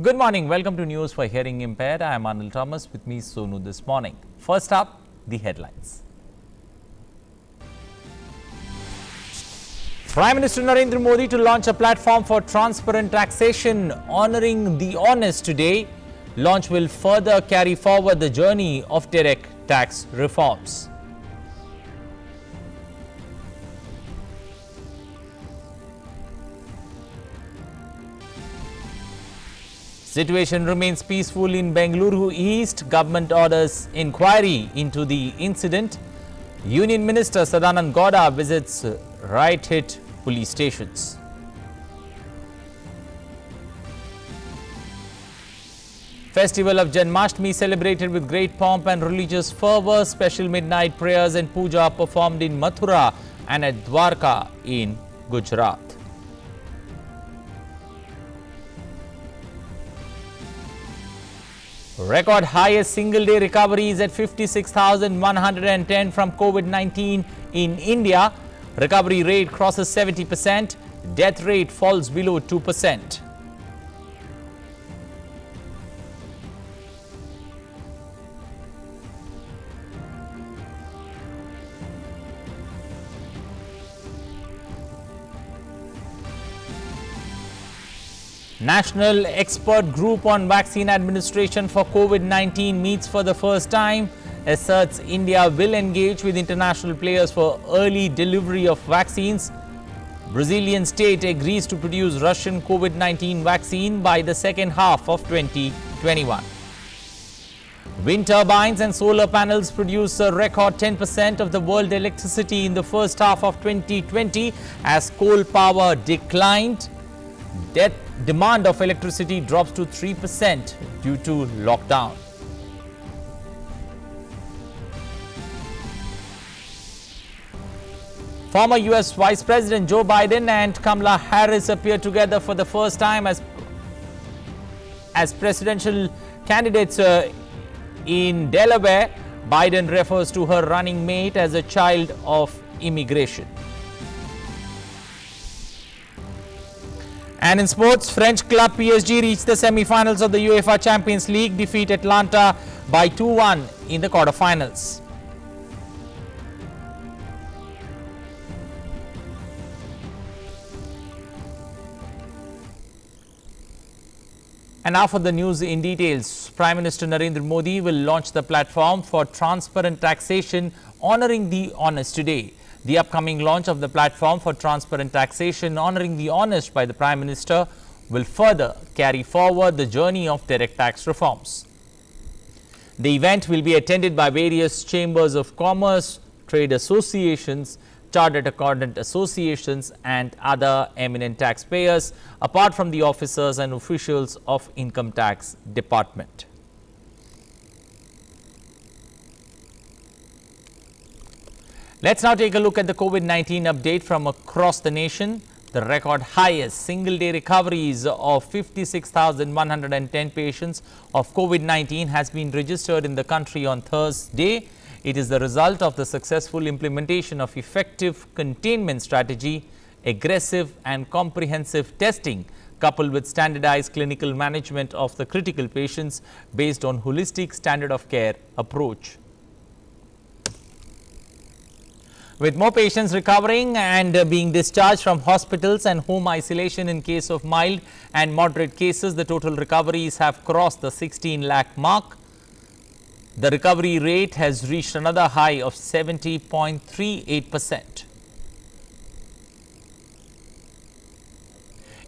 Good morning. Welcome to News for Hearing Impaired. I am Anil Thomas. With me, Sonu this morning. First up, the headlines. Prime Minister Narendra Modi to launch a platform for transparent taxation, honouring the honest today. Launch will further carry forward the journey of direct tax reforms. Situation remains peaceful in Bengaluru East. Government orders inquiry into the incident. Union Minister Sadanand Gowda visits riot-hit police stations. Festival of Janmashtami celebrated with great pomp and religious fervour. Special midnight prayers and puja performed in Mathura and at Dwarka in Gujarat. Record highest single-day recoveries at 56,110 from COVID-19 in India. Recovery rate crosses 70%. Death rate falls below 2%. National Expert Group on Vaccine Administration for COVID-19 meets for the first time, asserts India will engage with international players for early delivery of vaccines. Brazilian state agrees to produce Russian COVID-19 vaccine by the second half of 2021. Wind turbines and solar panels produce a record 10% of the world electricity in the first half of 2020 as coal power declined. Demand of electricity drops to 3% due to lockdown. Former US Vice President Joe Biden and Kamala Harris appear together for the first time as presidential candidates in Delaware. Biden refers to her running mate as a child of immigration. And in sports, French club PSG reached the semi-finals of the UEFA Champions League, defeat Atlanta by 2-1 in the quarter-finals. And now for the news in details. Prime Minister Narendra Modi will launch the platform for transparent taxation, honouring the honest today. The upcoming launch of the platform for transparent taxation, honouring the honest by the Prime Minister, will further carry forward the journey of direct tax reforms. The event will be attended by various chambers of commerce, trade associations, chartered accountant associations and other eminent taxpayers, apart from the officers and officials of Income Tax Department. Let's now take a look at the COVID-19 update from across the nation. The record highest single-day recoveries of 56,110 patients of COVID-19 has been registered in the country on Thursday. It is the result of the successful implementation of effective containment strategy, aggressive and comprehensive testing, coupled with standardized clinical management of the critical patients based on holistic standard of care approach. With more patients recovering and being discharged from hospitals and home isolation in case of mild and moderate cases, the total recoveries have crossed the 16 lakh mark. The recovery rate has reached another high of 70.38%.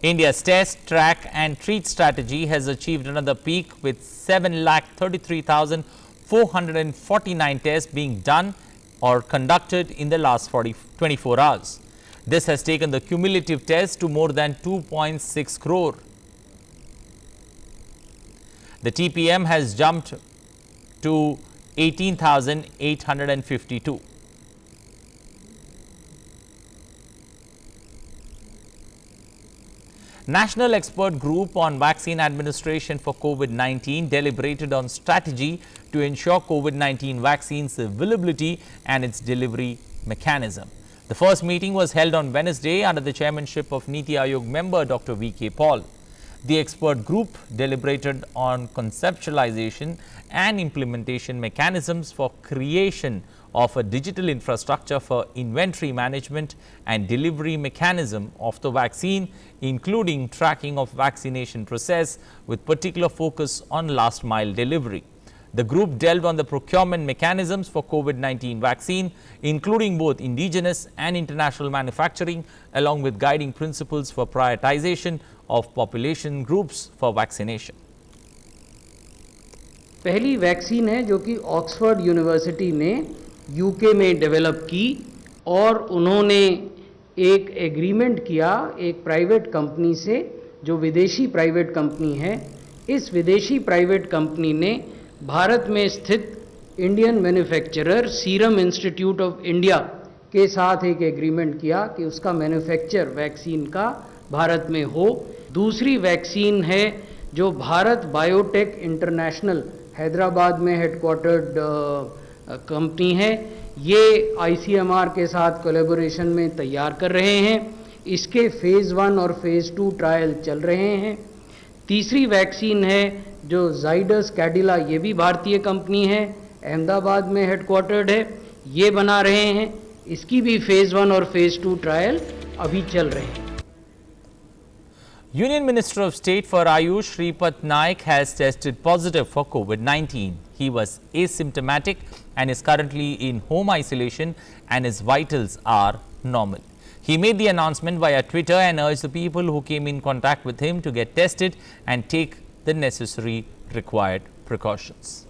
India's test, track and treat strategy has achieved another peak with 7,33,449 tests being done or conducted in the last 24 hours. This has taken the cumulative test to more than 2.6 crore. The TPM has jumped to 18,852. National Expert Group on Vaccine Administration for COVID-19 deliberated on strategy to ensure COVID-19 vaccines availability and its delivery mechanism. The first meeting was held on Wednesday under the chairmanship of Niti Aayog member Dr. V.K. Paul. The expert group deliberated on conceptualization and implementation mechanisms for creation of a digital infrastructure for inventory management and delivery mechanism of the vaccine, including tracking of vaccination process with particular focus on last mile delivery. The group delved on the procurement mechanisms for COVID-19 vaccine, including both indigenous and international manufacturing, along with guiding principles for prioritization of population groups for vaccination. पहली vaccine है जो कि Oxford university ने UK में develop की और उन्होंने एक एग्रीमेंट किया एक प्राइवेट कंपनी से जो विदेशी प्राइवेट कंपनी है। इस विदेशी प्राइवेट कंपनी ने भारत में स्थित Indian manufacturer serum institute of India के साथ एक एग्रीमेंट किया कि उसका मैन्युफैक्चर वैक्सीन का भारत में हो। दूसरी वैक्सीन है जो भारत बायोटेक इंटरनेशनल हैदराबाद में हेडक्वार्टर्ड कंपनी है, ये आईसीएमआर के साथ कोलैबोरेशन में तैयार कर रहे हैं। इसके फेज़ 1 और फेज़ 2 ट्रायल चल रहे हैं। तीसरी वैक्सीन है जो जाइडस कैडिला, ये भी भारतीय कंपनी है, अहमदाबाद में हेडक्वार्टर्ड है, ये बना रहे हैं। इसकी भी फेज़ 1 और फेज़ 2 ट्रायल अभी चल रहे हैं। Union Minister of State for Ayush Shripad Naik has tested positive for COVID-19. He was asymptomatic and is currently in home isolation and his vitals are normal. He made the announcement via Twitter and urged the people who came in contact with him to get tested and take the necessary required precautions.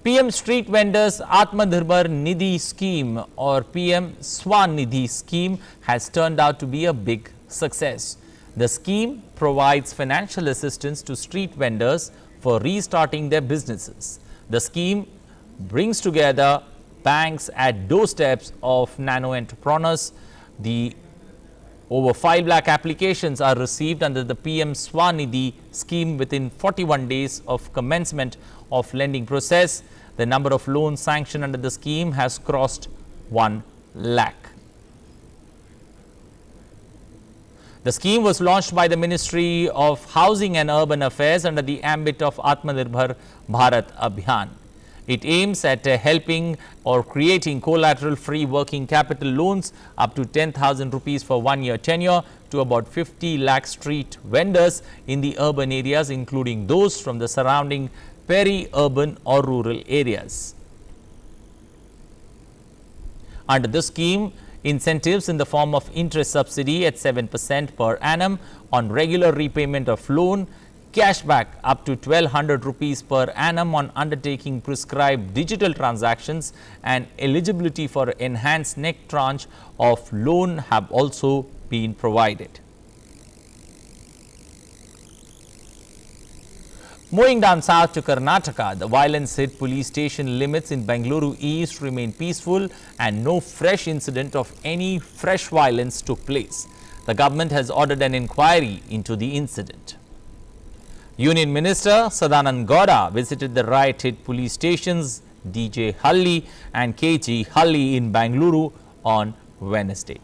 PM Street Vendors Atmanirbhar Nidhi scheme or PM Svanidhi scheme has turned out to be a big success. The scheme provides financial assistance to street vendors for restarting their businesses. The scheme brings together banks at doorsteps of nano entrepreneurs. The over 5 lakh applications are received under the PM Svanidhi scheme within 41 days of commencement of lending process. The number of loans sanctioned under the scheme has crossed 1 lakh. The scheme was launched by the Ministry of Housing and Urban Affairs under the ambit of Atmanirbhar Bharat Abhiyan. It aims at helping or creating collateral-free working capital loans up to 10,000 rupees for 1-year tenure to about 50 lakh street vendors in the urban areas, including those from the surrounding peri-urban or rural areas. Under the scheme, incentives in the form of interest subsidy at 7% per annum on regular repayment of loan, cashback up to 1,200 rupees per annum on undertaking prescribed digital transactions, and eligibility for enhanced next tranche of loan have also been provided. Moving down south to Karnataka, the violence-hit police station limits in Bengaluru East remain peaceful and no fresh incident of any fresh violence took place. The government has ordered an inquiry into the incident. Union Minister Sadanand Gowda visited the riot-hit police stations DJ Halli and KG Halli in Bengaluru on Wednesday.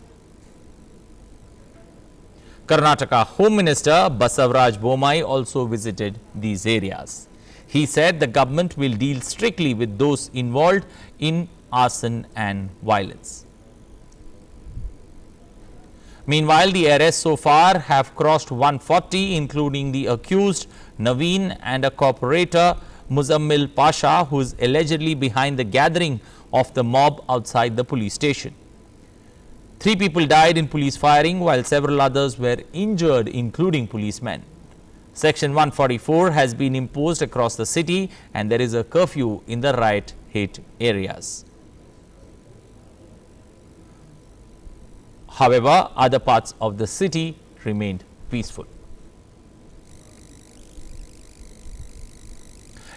Karnataka Home Minister Basavaraj Bommai also visited these areas. He said the government will deal strictly with those involved in arson and violence. Meanwhile, the arrests so far have crossed 140, including the accused Naveen and a cooperator Muzammil Pasha, who is allegedly behind the gathering of the mob outside the police station. 3 people died in police firing while several others were injured, including policemen. Section 144 has been imposed across the city and there is a curfew in the riot-hit areas. However, other parts of the city remained peaceful.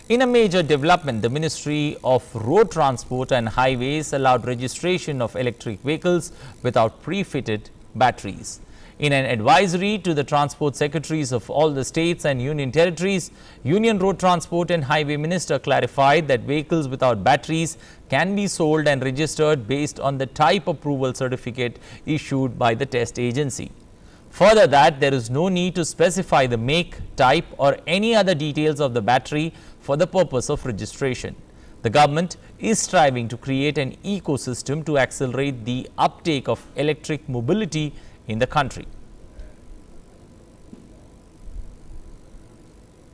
In a major development, the Ministry of Road Transport and Highways allowed registration of electric vehicles without pre-fitted batteries. In an advisory to the transport secretaries of all the states and union territories, Union Road Transport and Highway Minister clarified that vehicles without batteries can be sold and registered based on the type approval certificate issued by the test agency. Further that there is no need to specify the make, type or any other details of the battery for the purpose of registration. The government is striving to create an ecosystem to accelerate the uptake of electric mobility in the country.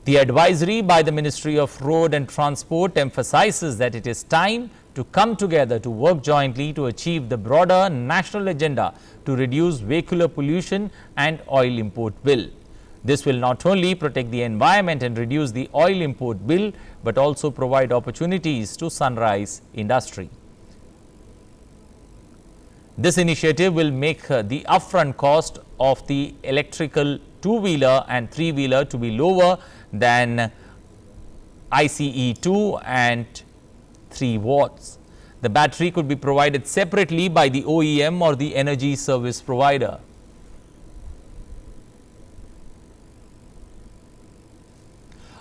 The advisory by the Ministry of Road and Transport emphasizes that it is time to come together to work jointly to achieve the broader national agenda to reduce vehicular pollution and oil import bill. This will not only protect the environment and reduce the oil import bill, but also provide opportunities to sunrise industry. This initiative will make the upfront cost of the electrical two-wheeler and three-wheeler to be lower than ICE 2 and 3 watts. The battery could be provided separately by the OEM or the energy service provider.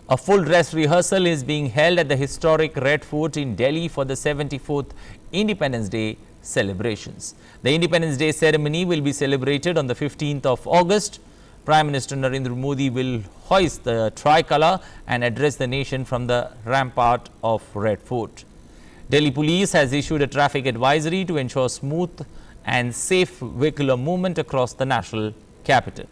A full dress rehearsal is being held at the historic Red Fort in Delhi for the 74th Independence Day celebrations. The Independence Day ceremony will be celebrated on the 15th of August. Prime Minister Narendra Modi will hoist the tricolour and address the nation from the rampart of Red Fort. Delhi Police has issued a traffic advisory to ensure smooth and safe vehicular movement across the national capital.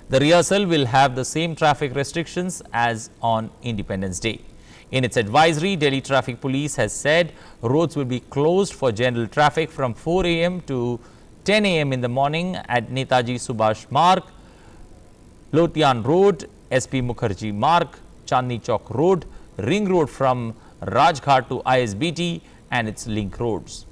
The rehearsal will have the same traffic restrictions as on Independence Day. In its advisory, Delhi Traffic Police has said roads will be closed for general traffic from 4 a.m. to 10 a.m. in the morning at Netaji Subhash Marg, Lotian Road, SP Mukherjee Marg, Chandni Chowk Road, Ring Road from Rajghat to ISBT and its link roads.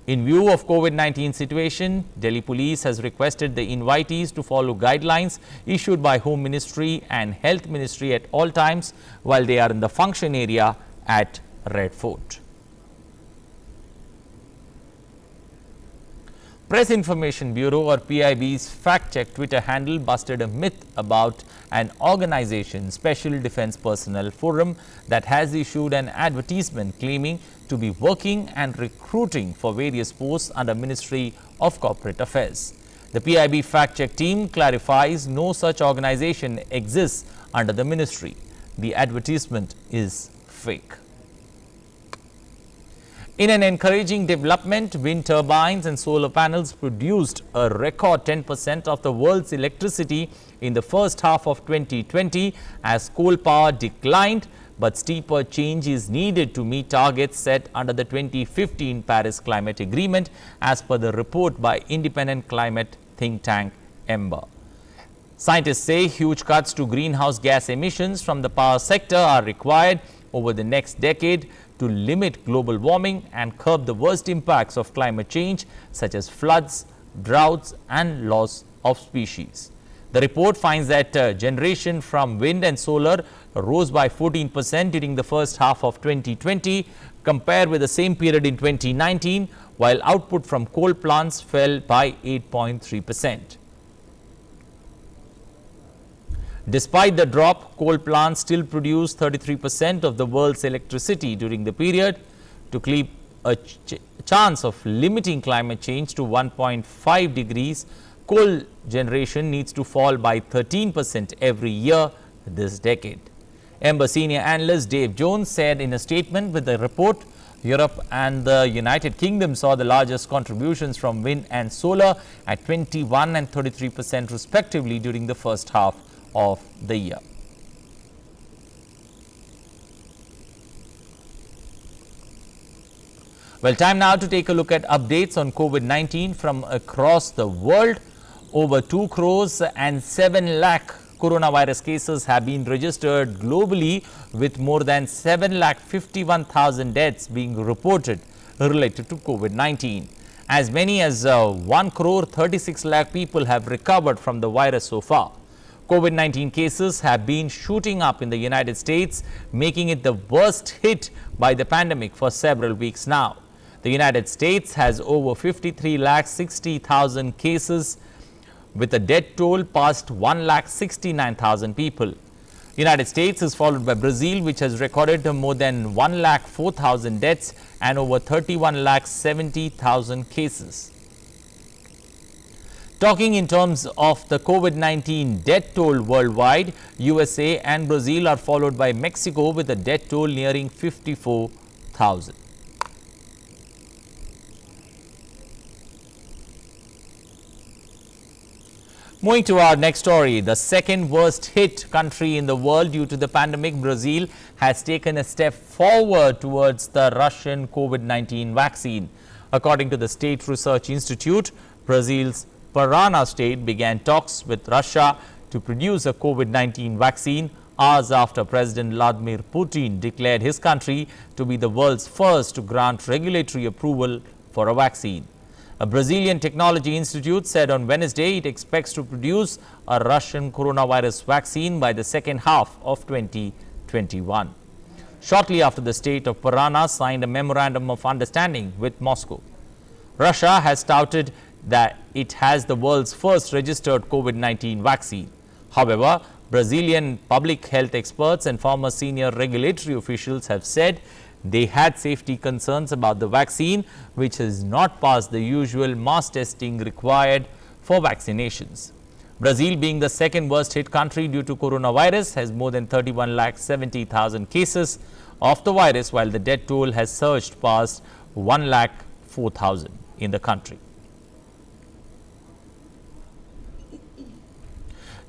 In view of COVID-19 situation, Delhi Police has requested the invitees to follow guidelines issued by Home Ministry and Health Ministry at all times while they are in the function area at Red Fort. Press Information Bureau or PIB's fact-check Twitter handle busted a myth about an organization, Special Defence Personnel Forum, that has issued an advertisement claiming to be working and recruiting for various posts under Ministry of Corporate Affairs. The PIB fact-check team clarifies no such organization exists under the ministry. The advertisement is fake. In an encouraging development, wind turbines and solar panels produced a record 10% of the world's electricity in the first half of 2020 as coal power declined, but steeper change is needed to meet targets set under the 2015 Paris Climate Agreement as per the report by independent climate think tank EMBA. Scientists say huge cuts to greenhouse gas emissions from the power sector are required over the next decade to limit global warming and curb the worst impacts of climate change such as floods, droughts and loss of species. The report finds that generation from wind and solar rose by 14% during the first half of 2020 compared with the same period in 2019, while output from coal plants fell by 8.3%. Despite the drop, coal plants still produce 33% of the world's electricity during the period. To keep a chance of limiting climate change to 1.5 degrees, coal generation needs to fall by 13% every year this decade. EMBA senior analyst Dave Jones said in a statement with the report, Europe and the United Kingdom saw the largest contributions from wind and solar at 21 and 33% respectively during the first half of the year. Well, time now to take a look at updates on COVID-19 from across the world. Over 2 crores and 7 lakh coronavirus cases have been registered globally, with more than 7,51,000 deaths being reported related to COVID-19. As many as 1 crore 36 lakh people have recovered from the virus so far. COVID-19 cases have been shooting up in the United States, making it the worst hit by the pandemic for several weeks now. The United States has over 53,60,000 cases, with a death toll past 1,69,000 people. United States is followed by Brazil, which has recorded more than 1,04,000 deaths and over 31,70,000 cases. Talking in terms of the COVID-19 death toll worldwide, USA and Brazil are followed by Mexico with a death toll nearing 54,000. Moving to our next story, the second worst hit country in the world due to the pandemic, Brazil has taken a step forward towards the Russian COVID-19 vaccine. According to the State Research Institute, Brazil's Parana state began talks with Russia to produce a COVID-19 vaccine hours after President Vladimir Putin declared his country to be the world's first to grant regulatory approval for a vaccine. A Brazilian technology institute said on Wednesday it expects to produce a Russian coronavirus vaccine by the second half of 2021. Shortly after the state of Parana signed a memorandum of understanding with Moscow. Russia has touted that it has the world's first registered COVID-19 vaccine. However, Brazilian public health experts and former senior regulatory officials have said they had safety concerns about the vaccine, which has not passed the usual mass testing required for vaccinations. Brazil, being the second worst hit country due to coronavirus, has more than 31,70,000 cases of the virus, while the death toll has surged past 1,04,000 in the country.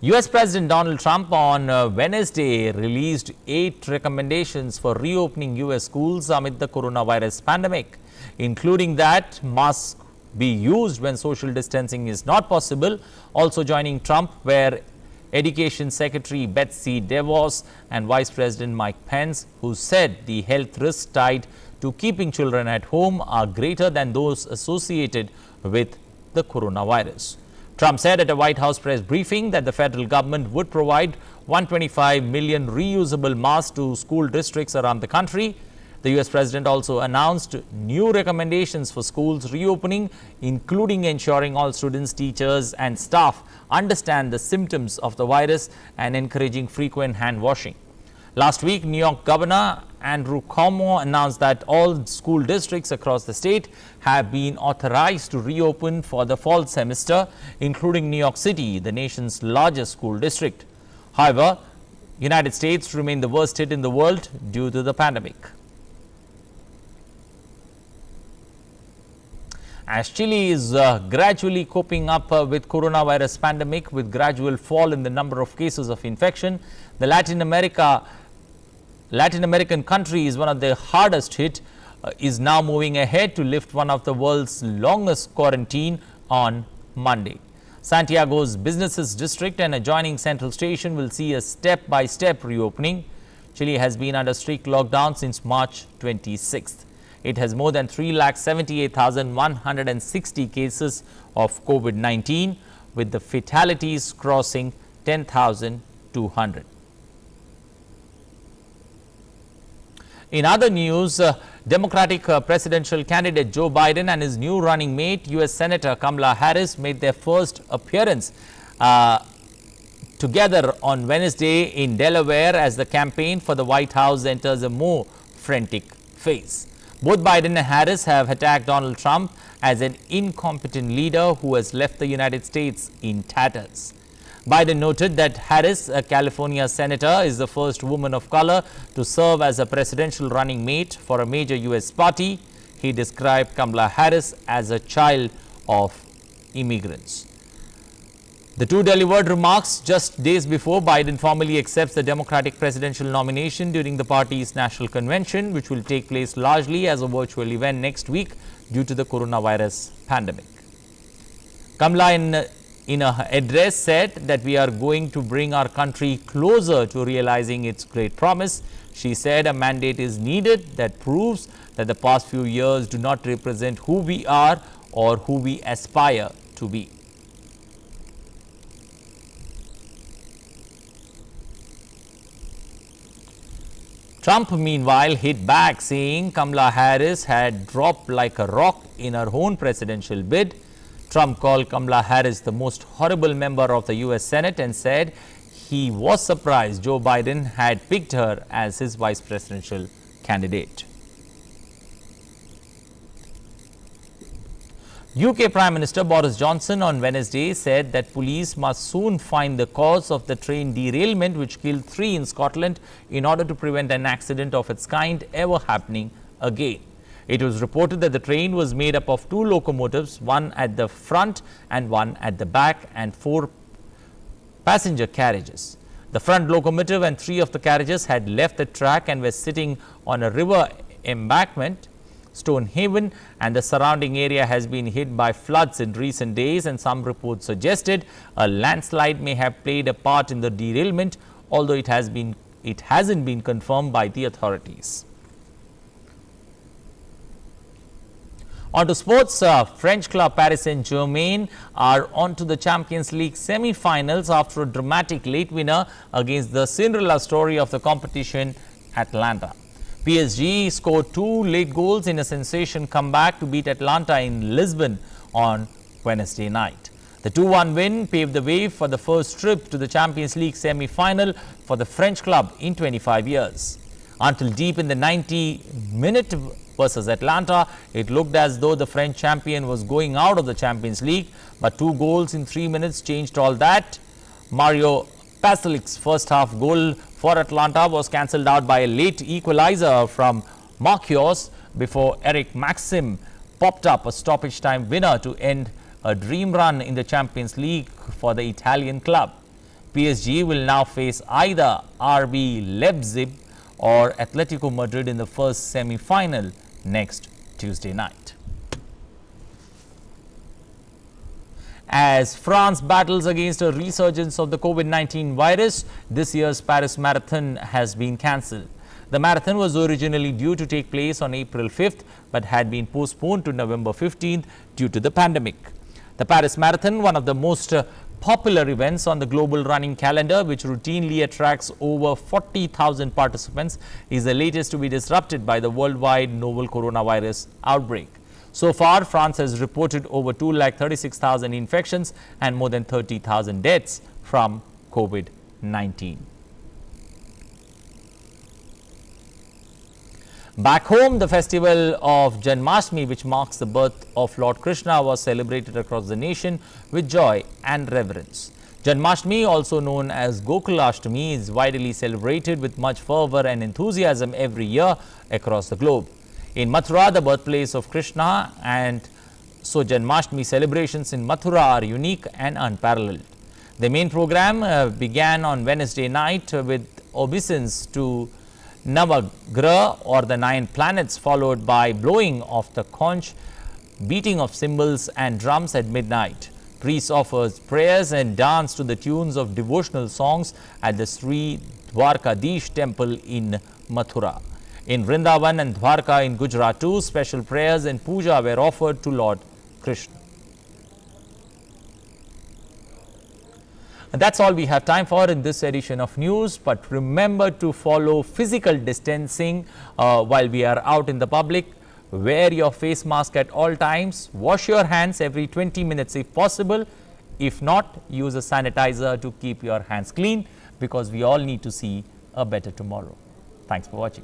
US President Donald Trump on Wednesday released 8 recommendations for reopening US schools amid the coronavirus pandemic, including that masks be used when social distancing is not possible. Also joining Trump were Education Secretary Betsy DeVos and Vice President Mike Pence, who said the health risks tied to keeping children at home are greater than those associated with the coronavirus. Trump said at a White House press briefing that the federal government would provide 125 million reusable masks to school districts around the country. The US president also announced new recommendations for schools reopening, including ensuring all students, teachers and staff understand the symptoms of the virus and encouraging frequent hand washing. Last week, New York Governor Andrew Cuomo announced that all school districts across the state have been authorized to reopen for the fall semester, including New York City, the nation's largest school district. However, United States remain the worst hit in the world due to the pandemic. As Chile is gradually coping up with coronavirus pandemic with gradual fall in the number of cases of infection, the Latin American country is one of the hardest hit, is now moving ahead to lift one of the world's longest quarantine on Monday. Santiago's businesses district and adjoining Central Station will see a step-by-step reopening. Chile has been under strict lockdown since March 26th. It has more than 3,78,160 cases of COVID-19, with the fatalities crossing 10,200. In other news, Democratic presidential candidate Joe Biden and his new running mate, U.S. Senator Kamala Harris, made their first appearance together on Wednesday in Delaware as the campaign for the White House enters a more frantic phase. Both Biden and Harris have attacked Donald Trump as an incompetent leader who has left the United States in tatters. Biden noted that Harris, a California senator, is the first woman of color to serve as a presidential running mate for a major U.S. party. He described Kamala Harris as a child of immigrants. The two delivered remarks just days before Biden formally accepts the Democratic presidential nomination during the party's national convention, which will take place largely as a virtual event next week due to the coronavirus pandemic. Kamala in her address said that we are going to bring our country closer to realizing its great promise. She said a mandate is needed that proves that the past few years do not represent who we are or who we aspire to be. Trump, meanwhile, hit back, saying Kamala Harris had dropped like a rock in her own presidential bid. Trump called Kamala Harris the most horrible member of the U.S. Senate and said he was surprised Joe Biden had picked her as his vice presidential candidate. UK Prime Minister Boris Johnson on Wednesday said that police must soon find the cause of the train derailment which killed 3 in Scotland in order to prevent an accident of its kind ever happening again. It was reported that the train was made up of 2 locomotives, one at the front and one at the back, and 4 passenger carriages. The front locomotive and 3 of the carriages had left the track and were sitting on a river embankment. Stonehaven and the surrounding area has been hit by floods in recent days, and some reports suggested a landslide may have played a part in the derailment, although it hasn't been confirmed by the authorities. On to sports, French club Paris Saint-Germain are on to the Champions League semi-finals after a dramatic late winner against the Cinderella story of the competition, Atlanta. PSG scored 2 late goals in a sensation comeback to beat Atlanta in Lisbon on Wednesday night. The 2-1 win paved the way for the first trip to the Champions League semi-final for the French club in 25 years. Until deep in the 90th minute versus Atlanta, it looked as though the French champion was going out of the Champions League, but 2 goals in 3 minutes changed all that. Mario Paselic's first half goal for Atlanta was cancelled out by a late equalizer from Marquinhos before Eric Maxim popped up a stoppage time winner to end a dream run in the Champions League for the Italian club. PSG will now face either RB Leipzig or Atletico Madrid in the first semi-final next Tuesday night. As France battles against a resurgence of the COVID-19 virus, this year's Paris Marathon has been cancelled. The marathon was originally due to take place on April 5th, but had been postponed to November 15th due to the pandemic. The Paris Marathon, one of the most popular events on the global running calendar, which routinely attracts over 40,000 participants, is the latest to be disrupted by the worldwide novel coronavirus outbreak. So far, France has reported over 236,000 infections and more than 30,000 deaths from COVID-19. Back home, the festival of Janmashtami, which marks the birth of Lord Krishna, was celebrated across the nation with joy and reverence. Janmashtami, also known as Gokulashtami, is widely celebrated with much fervor and enthusiasm every year across the globe. In Mathura, the birthplace of Krishna, and so Janmashtami celebrations in Mathura are unique and unparalleled. The main program began on Wednesday night with obeisance to Navagraha, or the 9 planets, followed by blowing of the conch, beating of cymbals and drums at midnight. Priests offers prayers and dance to the tunes of devotional songs at the Sri Dwarkadish temple in Mathura. In Vrindavan and Dwarka in Gujarat too, special prayers and puja were offered to Lord Krishna. And that's all we have time for in this edition of news. But remember to follow physical distancing while we are out in the public. Wear your face mask at all times. Wash your hands every 20 minutes if possible. If not, use a sanitizer to keep your hands clean, because we all need to see a better tomorrow. Thanks for watching.